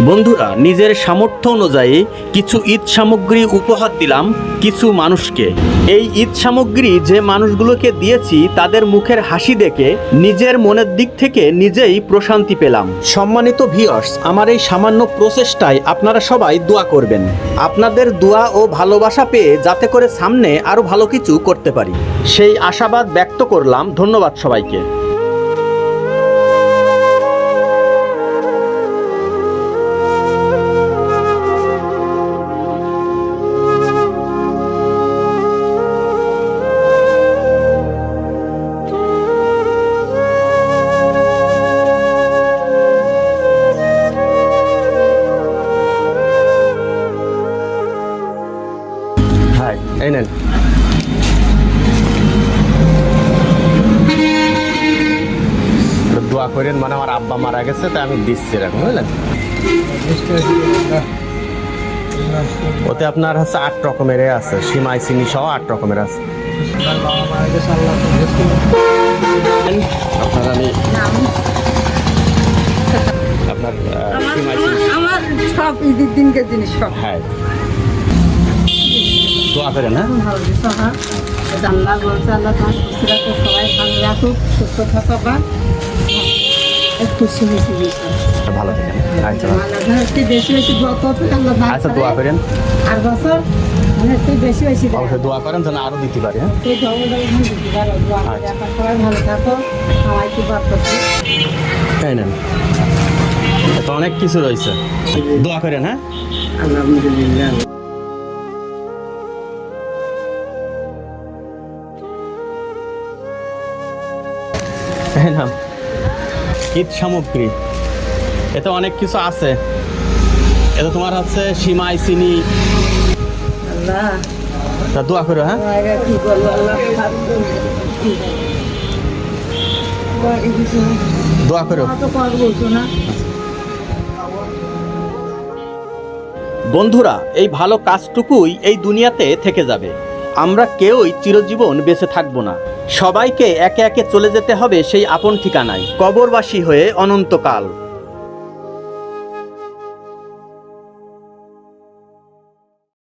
বন্ধুরা, নিজের সামর্থ্য অনুযায়ী কিছু ঈদ সামগ্রী উপহার দিলাম কিছু মানুষকে। এই ঈদ সামগ্রী যে মানুষগুলোকে দিয়েছি তাদের মুখের হাসি দেখে নিজের মনের দিক থেকে নিজেই প্রশান্তি পেলাম। সম্মানিত ভিউয়ার্স, আমার এই সামান্য প্রচেষ্টায় আপনারা সবাই দোয়া করবেন। আপনাদের দোয়া ও ভালোবাসা পেয়ে যাতে করে সামনে আরো ভালো কিছু করতে পারি সেই আশাবাদ ব্যক্ত করলাম। ধন্যবাদ সবাইকে। এই নেন, দোয়া করেন, মানে আমার আব্বা মারা গেছে তাই আমি দিচ্ছি এখন, বুঝলেন। ওতে আপনার হচ্ছে 8 রকমের আছে, সিমাই চিনি সহ 8 রকমের আছে। আপনার আমি আপনার সিমাই চিনি আমার সব ঈদের দিনকে জিনিস সব। হ্যাঁ, দোয়া করেন। হ্যাঁ, আল্লাহ বলছে আল্লাহ তোমার সুস্থ রাখো, সবাই ভালো রাখুক, সুস্থ থাকো বা খুশি খুশি ভালো থাকেন। আচ্ছা, বেশি বেশি দোয়া করতে আল্লাহ আচ্ছা, দোয়া করেন। আর বছর মানে বেশি বেশি অবশ্যই দোয়া করেন যেন আরো দিতে পারে। হ্যাঁ, সেই দিতে পারো, দোয়া করে এখন সবাই ভালো থাকো, সবাইকে বার করতে। তাই না, তো অনেক কিছু রয়েছে, দোয়া করেন। হ্যাঁ, আলহামদুলিল্লাহ। হ্যাঁ না, ঈদ সামগ্রী এতে অনেক কিছু আছে। এটা তোমার হচ্ছে সিমাই চিনি, আল্লাহ তা দোয়া করো। হ্যাঁ, কি বলবো, আল্লাহ দোয়া করো। বন্ধুরা, এই ভালো কাজটুকুই এই দুনিয়াতে থেকে যাবে। আমরা কেউই চিরজীবন বেঁচে থাকবো না। সবাইকে একে একে চলে যেতে হবে সেই আপন ঠিকানায়, কবরবাসী হয়ে অনন্তকাল।